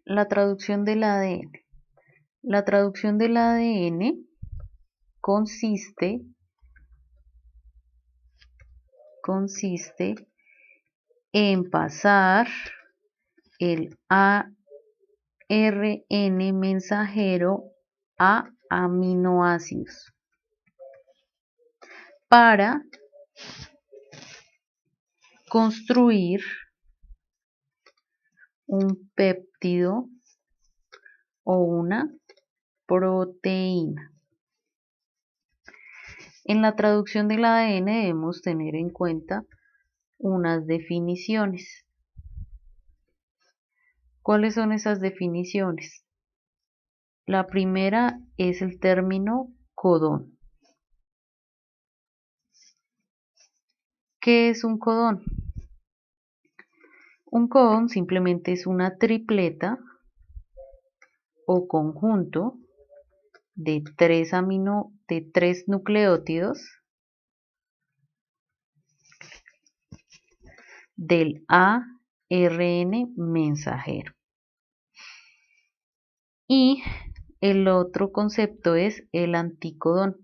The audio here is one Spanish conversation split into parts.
La traducción del ADN. La traducción del ADN consiste, consiste en pasar el ARN mensajero a aminoácidos para construir un péptido o una proteína. En la traducción del ADN debemos tener en cuenta unas definiciones. ¿Cuáles son esas definiciones? La primera es el término codón. ¿Qué es un codón? Un codón simplemente es una tripleta o conjunto de tres nucleótidos del ARN mensajero. Y el otro concepto es el anticodón.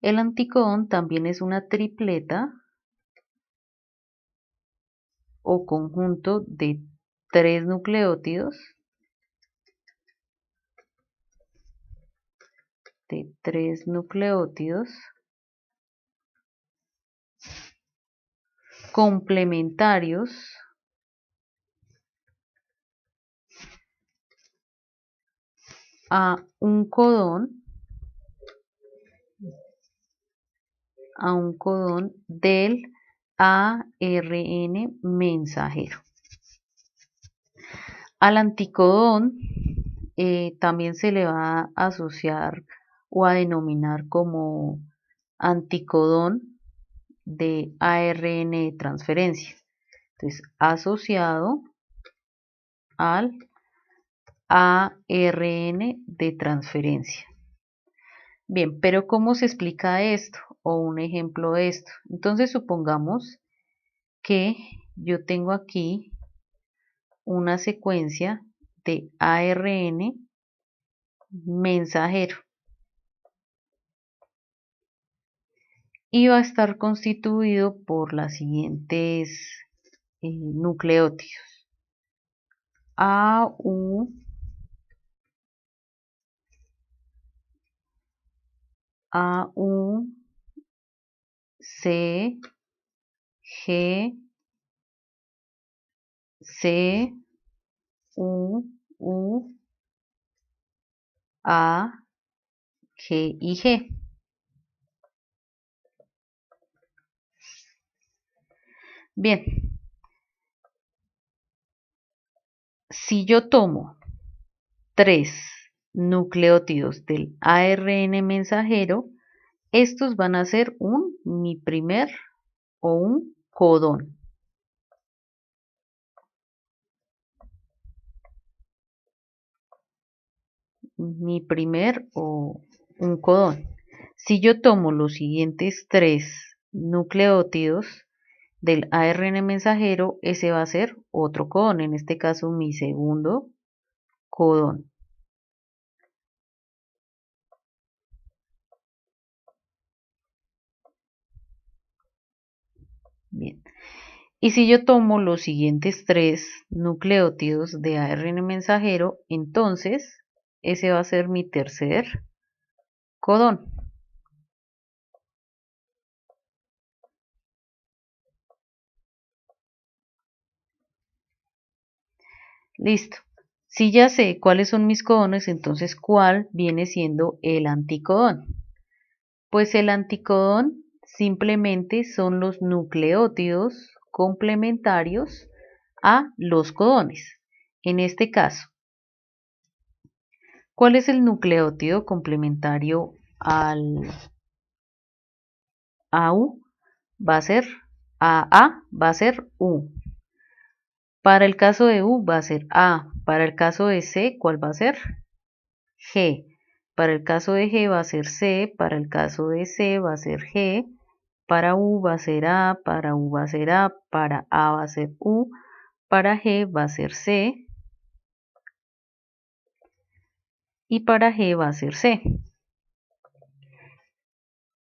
El anticodón también es una tripleta o conjunto de tres nucleótidos complementarios a un codón del ARN mensajero. Al anticodón también se le va a asociar o a denominar como anticodón de ARN de transferencia. Entonces, asociado al ARN de transferencia. Bien, pero ¿cómo se explica esto? O un ejemplo de esto. Entonces, supongamos que yo tengo aquí una secuencia de ARN mensajero y va a estar constituido por las siguientes nucleótidos: AU, AU, C, G, C, U, A, G y G. Bien, si yo tomo tres nucleótidos del ARN mensajero, estos van a ser mi primer o un codón. Mi primer o un codón. Si yo tomo los siguientes tres nucleótidos del ARN mensajero, ese va a ser otro codón, en este caso mi segundo codón. Bien. Y si yo tomo los siguientes tres nucleótidos de ARN mensajero, entonces ese va a ser mi tercer codón. Listo. Si ya sé cuáles son mis codones, entonces ¿cuál viene siendo el anticodón? Pues el anticodón simplemente son los nucleótidos complementarios a los codones. En este caso, ¿cuál es el nucleótido complementario al AU? Va a ser AA, va a ser U. Para el caso de U va a ser A. Para el caso de C, ¿cuál va a ser? G. Para el caso de G va a ser C. Para el caso de C va a ser G. Para U va a ser A. Para U va a ser A. Para A va a ser U. para G va a ser C y para G va a ser C.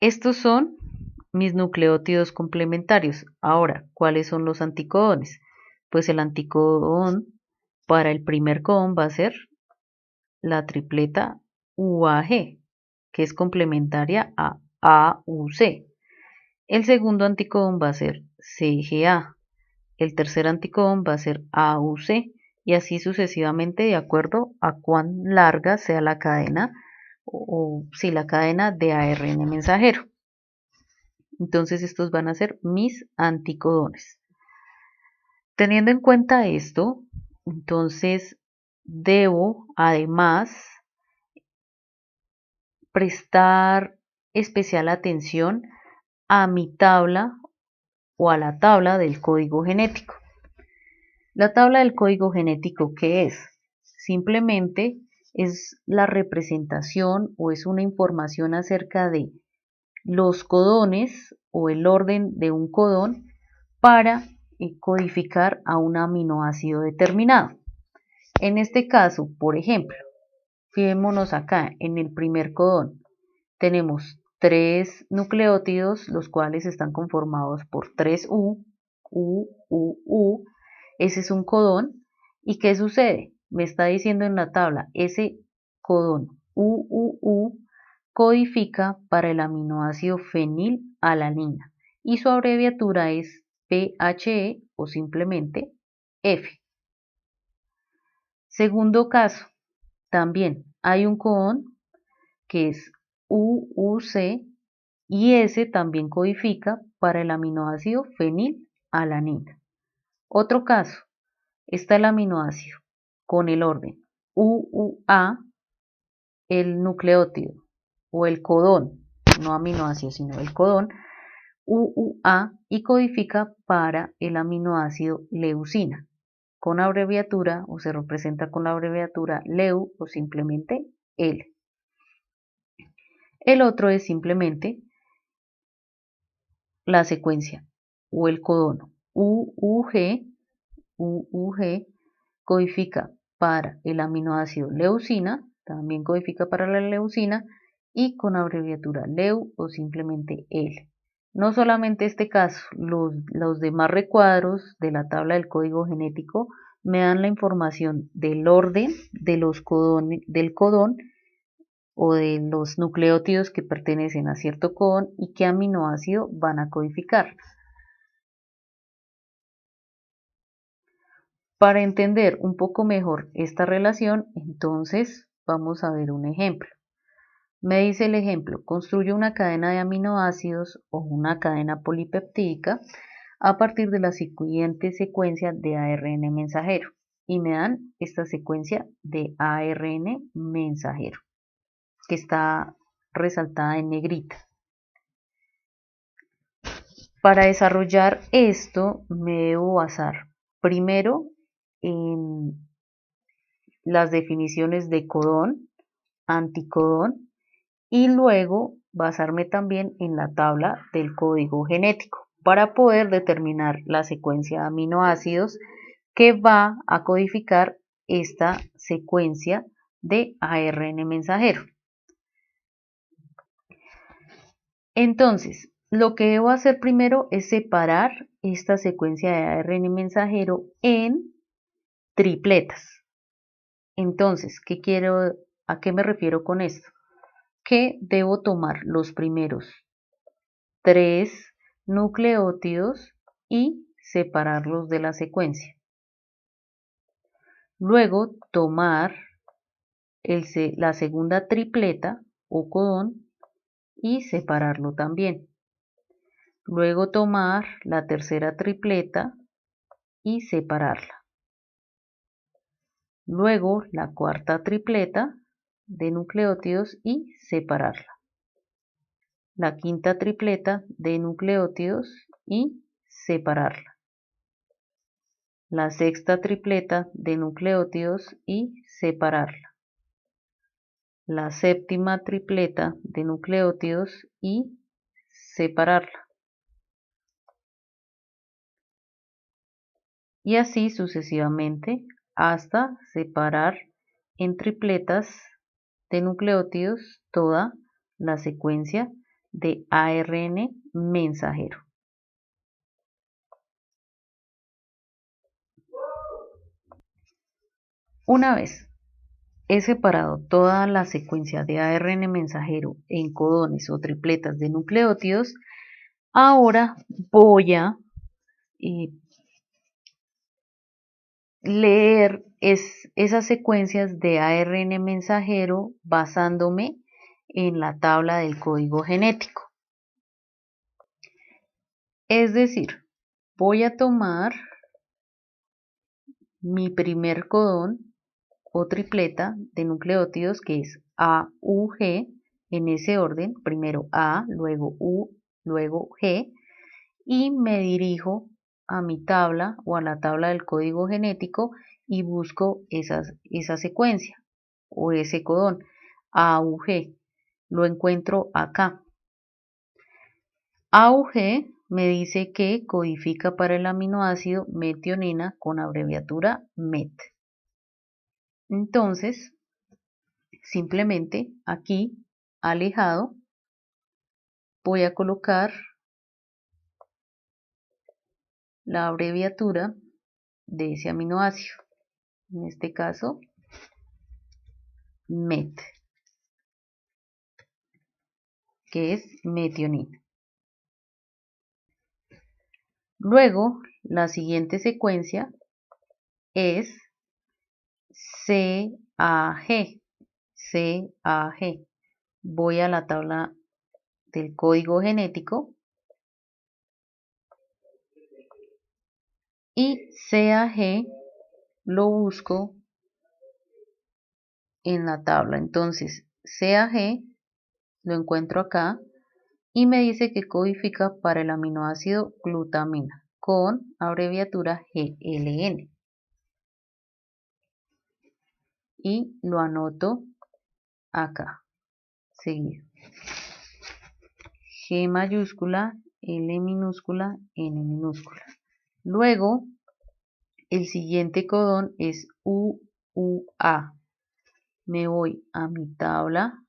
Estos son mis nucleótidos complementarios. Ahora, ¿cuáles son los anticodones? Pues el anticodón para el primer codón va a ser la tripleta UAG, que es complementaria a AUC. El segundo anticodón va a ser CGA. El tercer anticodón va a ser AUC y así sucesivamente de acuerdo a cuán larga sea la cadena o si la cadena de ARN mensajero. Entonces estos van a ser mis anticodones. Teniendo en cuenta esto, entonces debo además prestar especial atención a mi tabla o a la tabla del código genético. La tabla del código genético, ¿qué es? Simplemente es la representación o es una información acerca de los codones o el orden de un codón para codificar a un aminoácido determinado. En este caso, por ejemplo, fijémonos acá en el primer codón. Tenemos 3 nucleótidos, los cuales están conformados por 3 U. Ese es un codón. ¿Y qué sucede? Me está diciendo en la tabla, ese codón UUU codifica para el aminoácido fenilalanina y su abreviatura es PHE o simplemente F. Segundo caso, también hay un codón que es UUC y ese también codifica para el aminoácido fenilalanina. Otro caso, está el aminoácido con el orden UUA, el nucleótido o el codón, no aminoácido sino el codón UUA y codifica para el aminoácido leucina con abreviatura o se representa con la abreviatura LEU o simplemente L. El otro es simplemente la secuencia o el codón UUG codifica para el aminoácido leucina, también codifica para la leucina y con abreviatura LEU o simplemente L. No solamente este caso, los demás recuadros de la tabla del código genético me dan la información del orden de los codones, del codón o de los nucleótidos que pertenecen a cierto codón y qué aminoácido van a codificar. Para entender un poco mejor esta relación, entonces vamos a ver un ejemplo. Me dice el ejemplo, construye una cadena de aminoácidos o una cadena polipeptídica a partir de la siguiente secuencia de ARN mensajero y me dan esta secuencia de ARN mensajero que está resaltada en negrita. Para desarrollar esto me debo basar primero en las definiciones de codón, anticodón y luego basarme también en la tabla del código genético para poder determinar la secuencia de aminoácidos que va a codificar esta secuencia de ARN mensajero. Entonces, lo que debo hacer primero es separar esta secuencia de ARN mensajero en tripletas. Entonces, ¿a qué me refiero con esto? Que debo tomar los primeros 3 nucleótidos y separarlos de la secuencia. Luego tomar la segunda tripleta o codón y separarlo también. Luego tomar la tercera tripleta y separarla. Luego la cuarta tripleta de nucleótidos y separarla. La quinta tripleta de nucleótidos y separarla. La sexta tripleta de nucleótidos y separarla. La séptima tripleta de nucleótidos y separarla. y así sucesivamente hasta separar en tripletas de nucleótidos toda la secuencia de ARN mensajero. Una vez he separado toda la secuencia de ARN mensajero en codones o tripletas de nucleótidos, ahora voy a leer esas secuencias de ARN mensajero basándome en la tabla del código genético. Es decir, voy a tomar mi primer codón o tripleta de nucleótidos, que es AUG, en ese orden, primero A, luego U, luego G, y me dirijo a mi tabla o a la tabla del código genético y busco esa secuencia o ese codón AUG. Lo encuentro acá. AUG me dice que codifica para el aminoácido metionina con abreviatura MET. Entonces, simplemente aquí, alejado, voy a colocar la abreviatura de ese aminoácido, en este caso MET, que es metionina. Luego, la siguiente secuencia es CAG. CAG. Voy a la tabla del código genético y CAG lo busco en la tabla. Entonces, CAG lo encuentro acá y me dice que codifica para el aminoácido glutamina con abreviatura GLN. Y lo anoto acá, seguido. G mayúscula, L minúscula, N minúscula. Luego, el siguiente codón es UUA. Me voy a mi tabla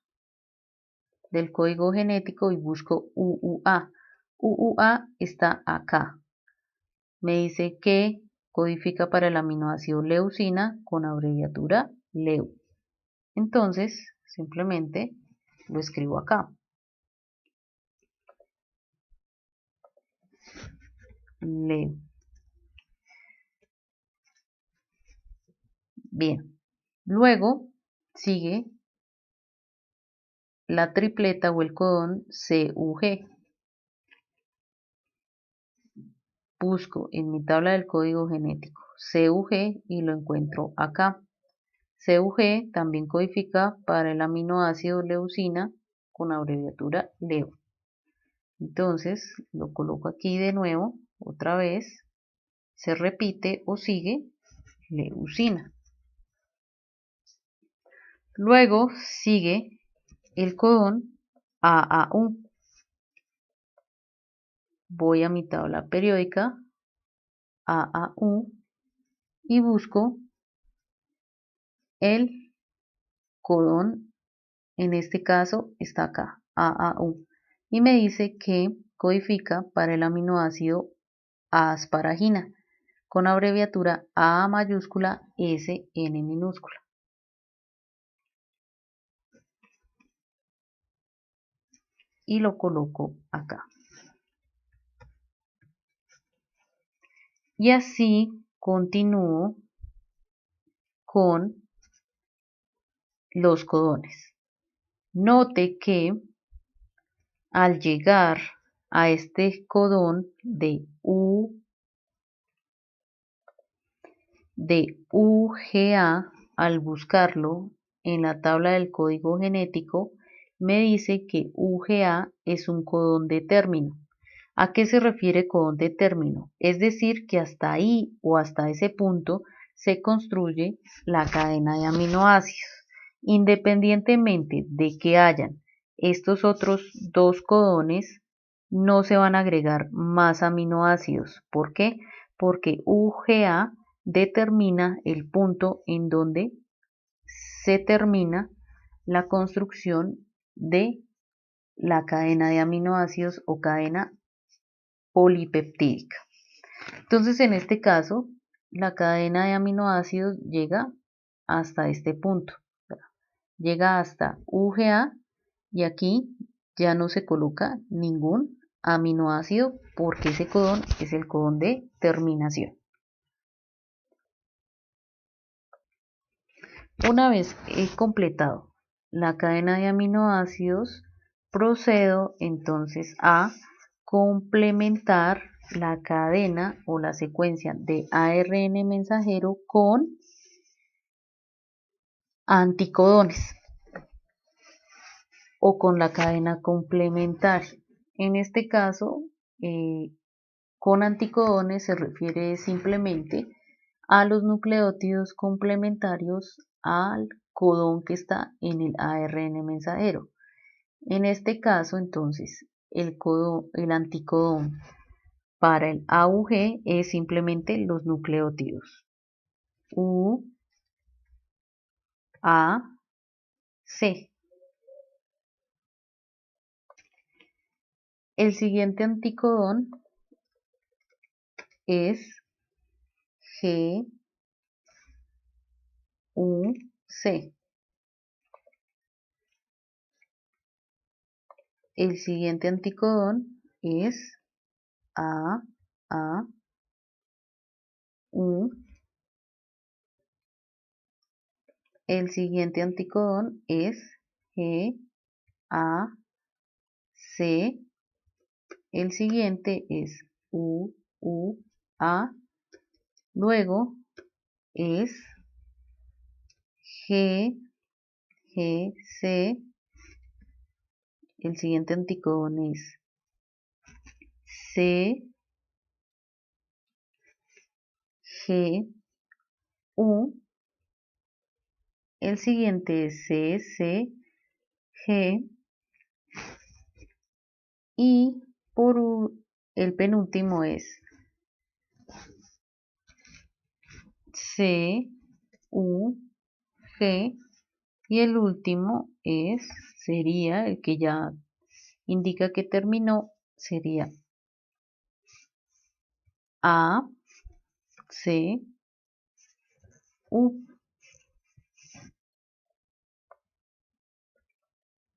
del código genético y busco UUA. UUA está acá. Me dice que codifica para el aminoácido leucina con abreviatura LEU. Entonces, simplemente lo escribo acá. LEU. Bien. Luego sigue la tripleta o el codón CUG. Busco en mi tabla del código genético CUG y lo encuentro acá. CUG también codifica para el aminoácido leucina con abreviatura LEU. Entonces lo coloco aquí de nuevo, otra vez, se repite o sigue leucina. Luego sigue el codón AAU. Voy a mi tabla periódica AAU y busco el codón, en este caso está acá, AAU, y me dice que codifica para el aminoácido asparagina con abreviatura A mayúscula SN minúscula. Y lo coloco acá. Y así continúo con los codones. Note que al llegar a este codón de UGA, al buscarlo en la tabla del código genético, me dice que UGA es un codón de término. ¿A qué se refiere codón de término? Es decir, que hasta ahí o hasta ese punto se construye la cadena de aminoácidos. Independientemente de que hayan estos otros dos codones, no se van a agregar más aminoácidos. ¿Por qué? porque UGA determina el punto en donde se termina la construcción de la cadena de aminoácidos o cadena polipeptídica. Entonces, en este caso, la cadena de aminoácidos llega hasta este punto, llega hasta UGA y aquí ya no se coloca ningún aminoácido porque ese codón es el codón de terminación. Una vez he completado la cadena de aminoácidos, procedo entonces a complementar la cadena o la secuencia de ARN mensajero con anticodones o con la cadena complementaria. En este caso, con anticodones se refiere simplemente a los nucleótidos complementarios al codón que está en el ARN mensajero. En este caso, entonces, el anticodón para el AUG es simplemente los nucleótidos U, A, C. El siguiente anticodón es G, U, C. El siguiente anticodón es A, U. El siguiente anticodón es G, A, C. El siguiente es U, A. Luego es G, C. El siguiente anticodón es C, G, U. El siguiente es C, G. Y el penúltimo es C, U, G. Y el último sería el que ya indica que terminó, sería A, C, U,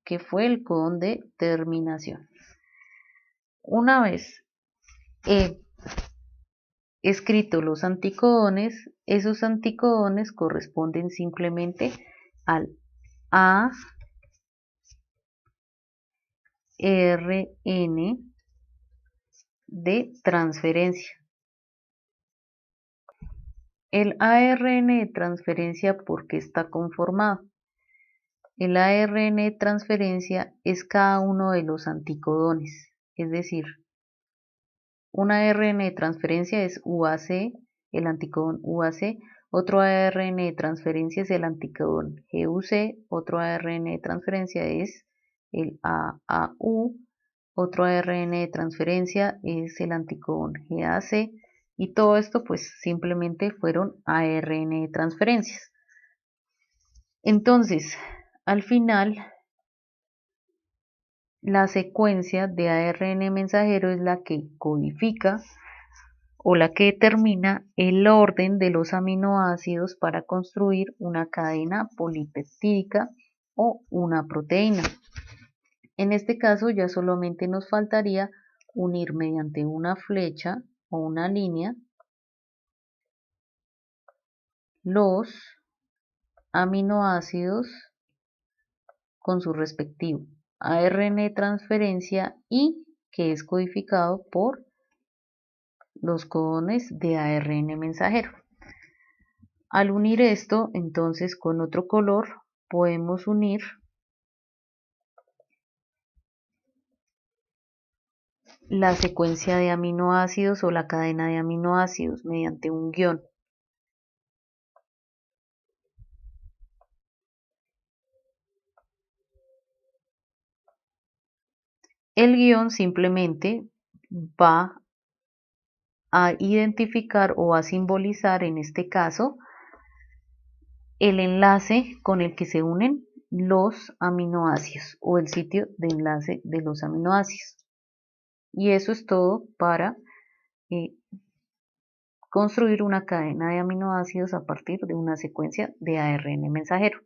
que fue el codón de terminación. Una vez he escrito los anticodones, esos anticodones corresponden simplemente al ARN de transferencia. El ARN de transferencia, ¿por qué está conformado? El ARN de transferencia es cada uno de los anticodones, es decir, un ARN de transferencia es UAC, el anticodón UAC, otro ARN de transferencia es el anticodón GUC, otro ARN de transferencia es el AAU, otro ARN de transferencia es el anticodón GAC, y todo esto pues simplemente fueron ARN de transferencias. Entonces, al final, la secuencia de ARN mensajero es la que codifica o la que determina el orden de los aminoácidos para construir una cadena polipeptídica o una proteína. En este caso ya solamente nos faltaría unir mediante una flecha o una línea los aminoácidos con su respectivo ARN de transferencia y que es codificado por los codones de ARN mensajero. Al unir esto, entonces con otro color podemos unir la secuencia de aminoácidos o la cadena de aminoácidos mediante un guión. El guión simplemente va a identificar o a simbolizar en este caso el enlace con el que se unen los aminoácidos o el sitio de enlace de los aminoácidos. Y eso es todo para eh, construir una cadena de aminoácidos a partir de una secuencia de ARN mensajero.